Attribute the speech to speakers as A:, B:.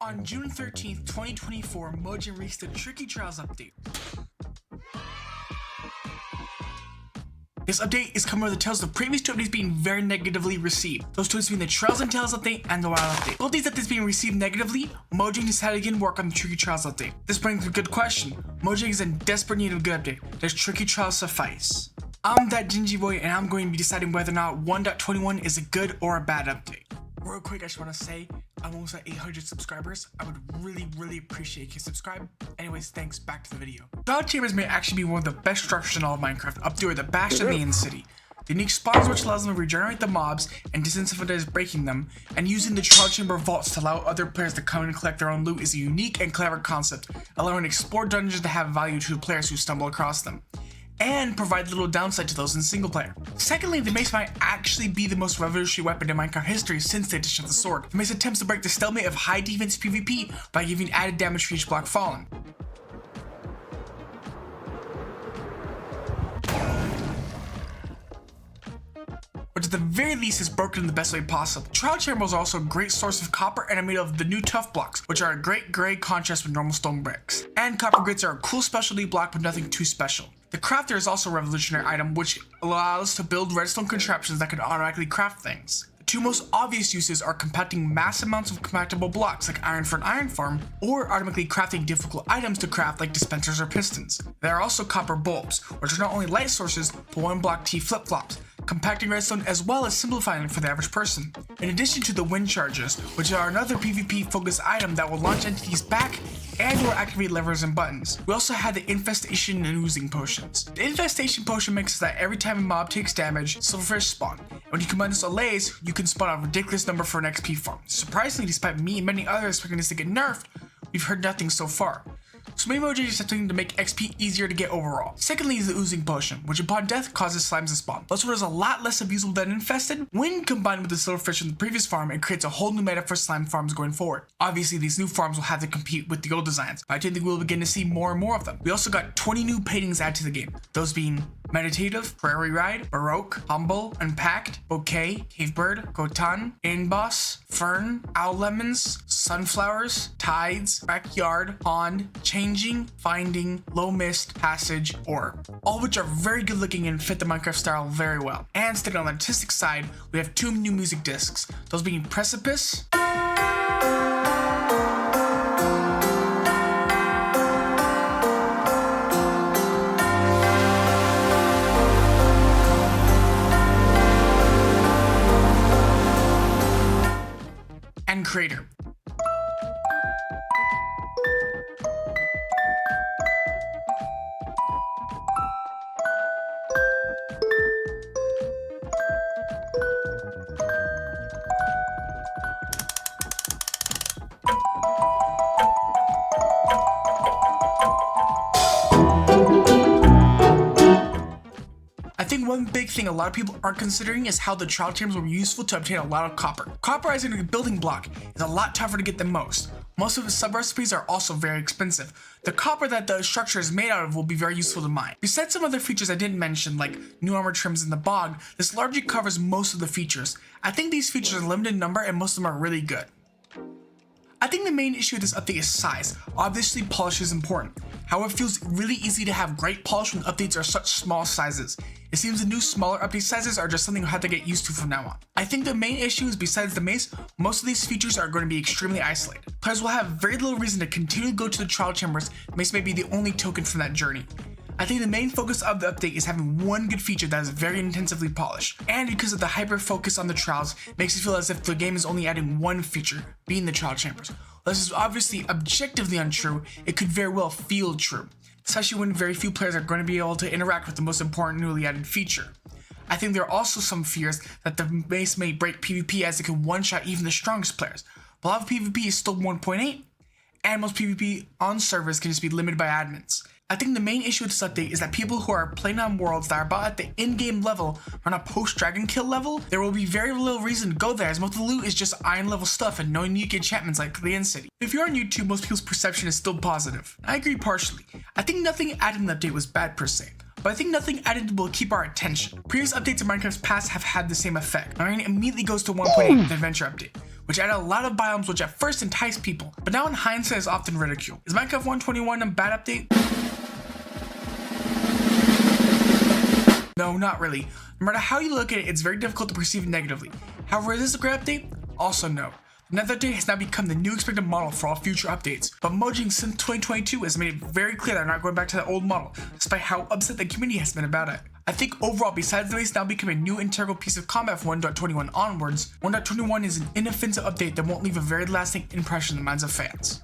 A: On June 13th, 2024, Mojang released a Tricky Trials update. This update is coming with the tales of previous two updates being very negatively received. Those two being the Trials and Tales update and the Wild update. Both these updates being received negatively, Mojang decided to again work on the Tricky Trials update. This brings a good question. Mojang is in desperate need of a good update. Does Tricky Trials suffice? I'm Datgingiboi, and I'm going to be deciding whether or not 1.21 is a good or a bad update. Real quick, I just want to say, I'm almost at 800 subscribers. I would really appreciate if you subscribe. Anyways, thanks, back to the video. Trial Chambers may actually be one of the best structures in all of Minecraft, up there with the Bash and the End City. The unique spawns which allows them to regenerate the mobs and disincentivize breaking them, and using the Trial Chamber vaults to allow other players to come and collect their own loot is a unique and clever concept, allowing to explore dungeons that have value to the players who stumble across them, and provide little downside to those in single player. Secondly, the mace might actually be the most revolutionary weapon in Minecraft history since the addition of the sword. The mace attempts to break the stalemate of high defense PvP by giving added damage for each block fallen. Which at the very least is broken in the best way possible. Trial Chambers are also a great source of copper and are made of the new tough blocks, which are a great gray contrast with normal stone bricks. And copper grits are a cool specialty block, but nothing too special. The crafter is also a revolutionary item, which allows us to build redstone contraptions that can automatically craft things. The two most obvious uses are compacting mass amounts of compactable blocks like iron for an iron farm, or automatically crafting difficult items to craft like dispensers or pistons. There are also copper bulbs, which are not only light sources, but one block T flip-flops, compacting redstone as well as simplifying it for the average person. In addition to the wind charges, which are another PvP focused item that will launch entities back and or activate levers and buttons. We also have the Infestation and Oozing potions. The Infestation potion makes it that every time a mob takes damage, silverfish spawn. And when you combine this with Allays, you can spawn a ridiculous number for an XP farm. Surprisingly, despite me and many others expecting this to get nerfed, we've heard nothing so far. So maybe Mojang is attempting to make XP easier to get overall. Secondly is the Oozing potion, which upon death causes slimes to spawn. This one is a lot less abusable than Infested. When combined with the silverfish from the previous farm, it creates a whole new meta for slime farms going forward. Obviously, these new farms will have to compete with the old designs, but I think we'll begin to see more and more of them. We also got 20 new paintings added to the game, those being Meditative, Prairie Ride, Baroque, Humble, Unpacked, Bouquet, Cavebird, Gotan, Inboss, Fern, Owl Lemons, Sunflowers, Tides, Backyard, Pond, Changing, Finding, Low Mist, Passage, Orb. All which are very good looking and fit the Minecraft style very well. And sticking on the artistic side, we have two new music discs, those being Precipice and Crater. I think one big thing a lot of people aren't considering is how the trial chambers will be useful to obtain a lot of copper. Copper as a building block is a lot tougher to get than most. Most of its sub-recipes are also very expensive. The copper that the structure is made out of will be very useful to mine. Besides some other features I didn't mention, like new armor trims in the bog, this largely covers most of the features. I think these features are limited in number and most of them are really good. I think the main issue with this update is size. Obviously, polish is important. However, it feels really easy to have great polish when updates are such small sizes. It seems the new smaller update sizes are just something we'll have to get used to from now on. I think the main issue is besides the mace, most of these features are going to be extremely isolated. Players will have very little reason to continue to go to the trial chambers. Mace may be the only token from that journey. I think the main focus of the update is having one good feature that is very intensively polished. And because of the hyper focus on the trials, makes it feel as if the game is only adding one feature, being the trial chambers. While this is obviously objectively untrue, it could very well feel true, especially when very few players are going to be able to interact with the most important newly added feature. I think there are also some fears that the mace may break PvP as it can one-shot even the strongest players. But a lot of PvP is still 1.8, and most PvP on servers can just be limited by admins. I think the main issue with this update is that people who are playing on worlds that are about at the in-game level on a post-dragon kill level, there will be very little reason to go there as most of the loot is just iron level stuff and no unique enchantments like the End City. If you're on YouTube, most people's perception is still positive. I agree partially. I think nothing added in the update was bad per se, but I think nothing added will keep our attention. Previous updates of Minecraft's past have had the same effect. Marine immediately goes to 1.8, the adventure update, which added a lot of biomes which at first enticed people, but now in hindsight is often ridiculed. Is Minecraft 1.21 a bad update? No, not really. No matter how you look at it, it's very difficult to perceive it negatively. However, is this a great update? Also no. The Nether update has now become the new expected model for all future updates, but Mojang since 2022 has made it very clear they're not going back to the old model, despite how upset the community has been about it. I think overall, besides the mace now becoming a new integral piece of combat from 1.21 onwards, 1.21 is an inoffensive update that won't leave a very lasting impression in the minds of fans.